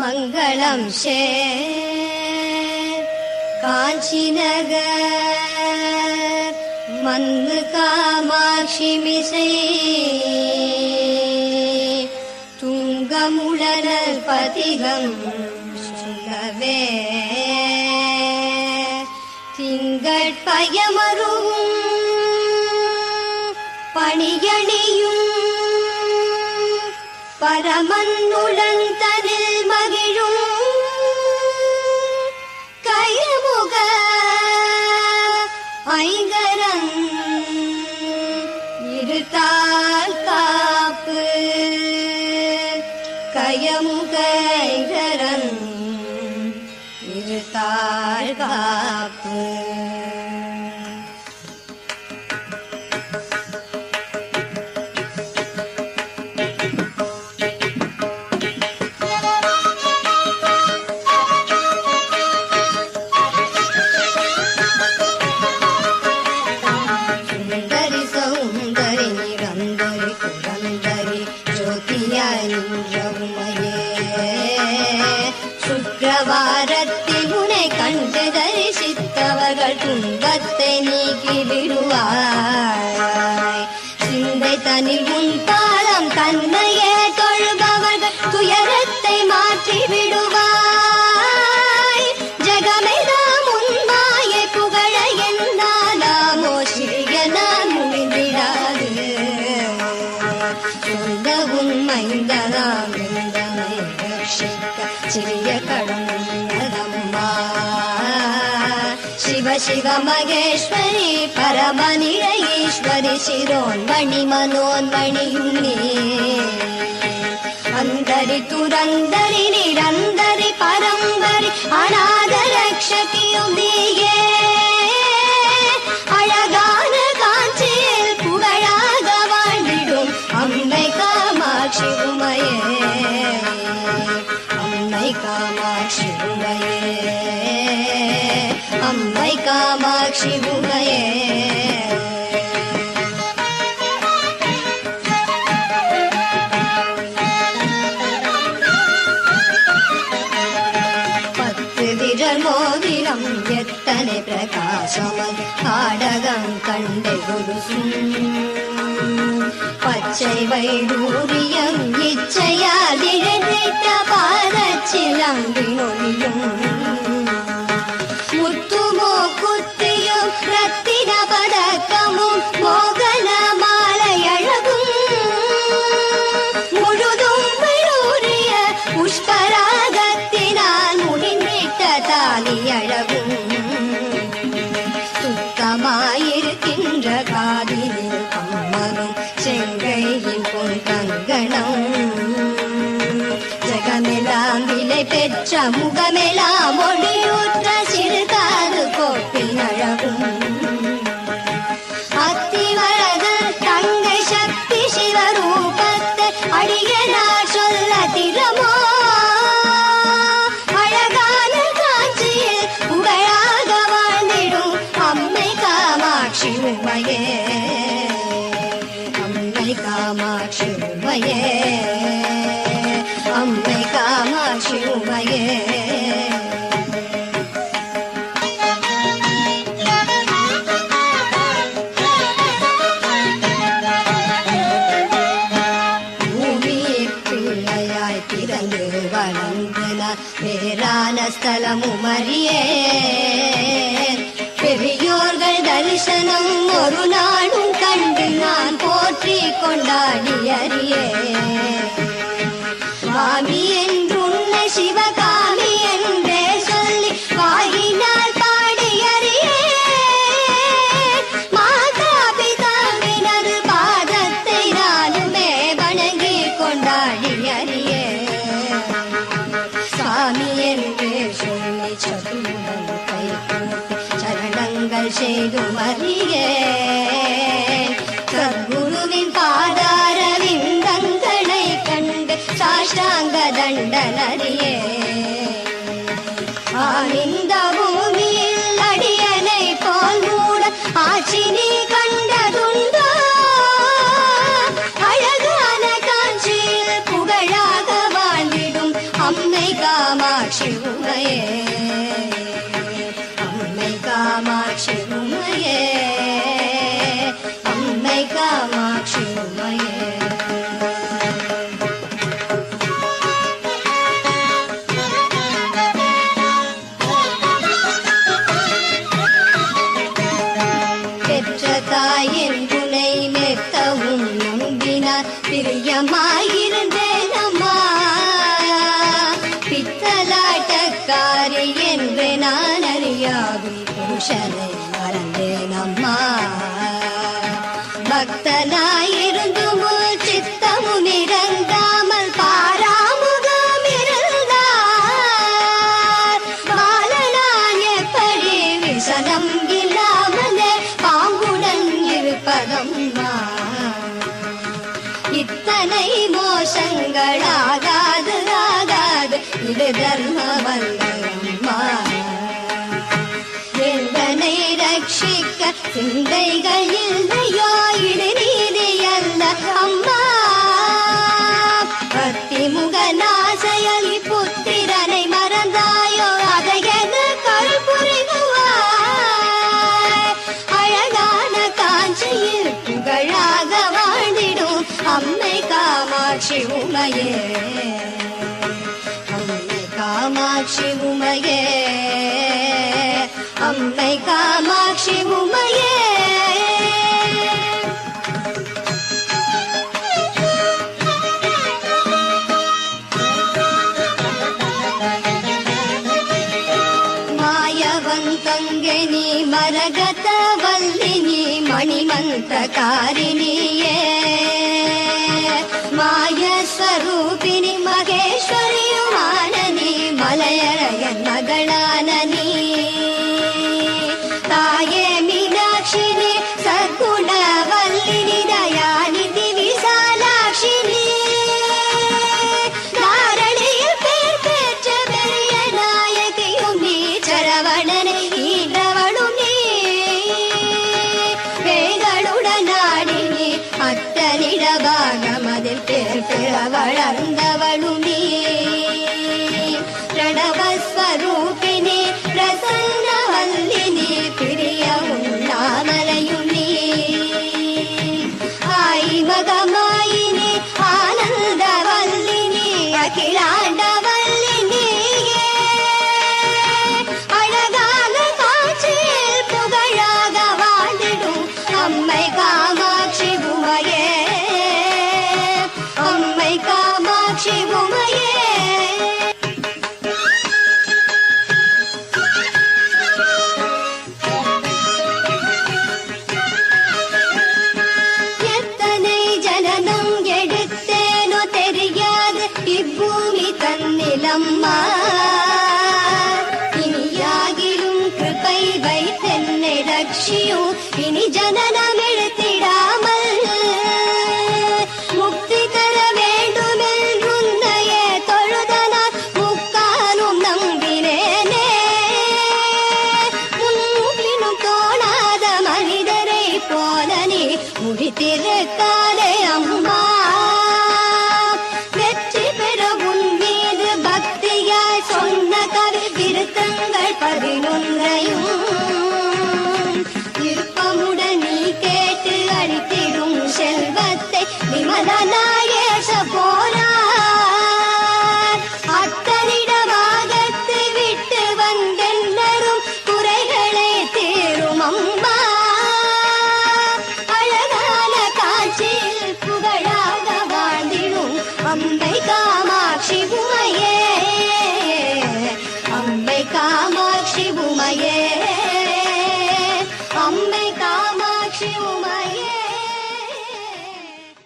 மங்களம் சேர் காஞ்சி நகர் மன்னு காமாட்சி மிசை துங்கமுழல் பதிகம் சொல்லவே திங்கட்பயமருவும் பணியணியும் பரமன்னுடன் தனில் மகிழும் கயமுக ஐங்கரன் இருத்தால் காப்பு கயமுக ஐங்கரன் இருத்தால் காப்பு சுக்கிரவாரத்தில் உனை கண்டு தரிசித்தவர்கள் துன்பத்தை நீக்கி விடுவாய். சிந்தை தனில் உன் பாதம் தன்னையே தொழுபவர்கள் துயரத்தை மாற்றி விடுவாய். ஜெகமெல்லாம் உன் மாயை புகழ என்னாலாமோ சிறிய நான் முடிந்திடாது. சொந்த உண்மைந்ததாம் சிறிய கடம்பா சிவ சிவ மகேஸ்வரி பரமநில ஈஸ்வரி சிரோன்மணி மனோன்மணியும் நீ அந்தரி துரந்தரி நிரந்தரி பரம்பரி அநாத ரக்ஷகியும் நீயே. அழகான காஞ்சியில் புகழாக வாழ்ந்திடும் அம்மை காமாட்சி உமையே. அம்மை காமாட்சி உமையே, அம்மை காமாட்சி உமையே. பத்து விரல் மோதிரம் எத்தனை பிரகாசமது காடகம் கண்டை குருசும் பச்சை வைடூரியம் இச்சையால் இழைத்த பாதச்சிலம்பினொழியும் முத்துமோ குத்தியும் ரத்தின பதக்கமும் மோகன மாலையழகும் முழுதும் விழூரிய புஷ்பராகத்தினால் முடிந்திட்ட தாலியழகும் சுத்தமாயிருக்கின்ற காதினில் கம்மனும் செங்கையின் பொன் கங்கணம் ஜெகமெல்லாம் விலை பெற்ற முகமெல்லாம் ஒளியூற்ற சிறுகாது கோப்பின் அழகும் அத்திவரத தங்கை சக்தி சிவரூபத்தை அடியனார் சொல்ல திறமோ. அழகான காட்சியில் புகழாக வாழ்ந்திடும் அம்மை காமாட்சி உமையே. அம்மை காமாட்சி உமையே, அம்மை காமாட்சி உமையே. பூமியை பிள்ளையாய் பிறந்து வளர்ந்தன வேறான ஸ்தலமும் அறியே. பெரியோர்கள் தரிசனம் ஒரு நாளும் கண்டு நான் போற்றி கொண்டாடி அறியே. சுவாமி என்றுன்னை சிவகாமி என்றே சொல்லி வாயினால் பாடி அறியே. மாதா பிதாவினது பாதத்தை நானுமே வணங்கி கொண்டாடி அறியே. சுவாமி என்றே சொல்லி சதுமுடன் கை கூப்பி சரணங்கள் செய்து அறியே. சத்குருவின் பாதார விந்தங்களை கண்டு சாஷ்டாங்க தண்டனறியே. ஆனந்த பூமியில் அடியனை போல் மூட ஆட்சி நீ கண்டதுண்டோ. அழகான காஞ்சியில் புகழாக வாழ்ந்திடும் அம்மை கா புருஷனை மறந்தேன் அம்மா. பக்தனாயிருந்தும் சித்தமும் இறங்காமல் பாராமுகம் இருந்தார். பாலனான் எப்படி விசனம் இல்லாமலே பாம்புடன் இருப்பதம்மா. இத்தனை மோசங்களாகாது ஆகாது இது தர்மவல்லம்மா. எந்தனை ரட்சிக்க சிந்தைகள் இல்லையோ இது நீதி அல்ல அம்மா. பக்தி முகநாசையல் புத்திரனை மறந்தாயோ அதையென கருள் புரிகுவாய். அழகான காஞ்சியில் புகழாக வாழ்ந்திடும் அம்மை காமாட்சி உமையே. அம்மை காமாட்சி உமையே. அம்மை காமாட்சி உமையே. ಮಾಯವಂತಂಗೆನಿ ಮರಗತ ವಲ್ಲಿನಿ ಮಣಿಮಂತ್ರಕಾರಿಣಿಯೇ. ಮಾಯ ಸ್ವರೂಪಿಣಿ ಮಹೇಶ್ವರಿಯು ಮಾನನಿ ಮಲಯರಯನ್ ಮಗಳಾನನಿ. ತಾಯೇ ಮೀನಾಕ್ಷಿನಿ ಸದ್ಗುಣವಲ್ಲಿನಿ ದಯಾನಿಧಿ விசாலாட்சினி. தாரணியில் பேர் பெற்ற பெரிய நாயகியும் நீ. சரவணனை ஈன்றவளும் நீ. வேகளுடன் ஆடினி அத்தனிட பாகமதில் பேர் பெற வளர்ந்தவளும் நீ. பிரணவஸ்வரூபிணி பிரசன்னவல்லினி பிரிய உண்ணாமலையும் நீ. ஆயி மகமாயினி ஆனந்தவல்லினி அகிலாண்டவல்லினியே. அழகான காட்சியில் புகழாக வாழ்ந்திடும் அம்மை காமாட்சி உமையே. அம்மை காமாட்சி உமையே. எத்தனை ஜனனம் எடுத்தேனோ தெரியாது இப்பூமி தன்னிலம்மா. இனியாகிலும் கிருபை வைத்தென்னை ரட்சியும் இனி ஜனனம் எடுத்திடாமல். முக்தி தர வேண்டுமென்றுன்னையே தொழுதனால் முக்காலும் நம்பினேனே. முன்பினும் தோணாத மனிதரை போல நீ முடித்திருக்காதே அம்மா. வெற்றி பெற உன் மீது பக்தியாய் சொன்ன கவி விருத்தங்கள் 11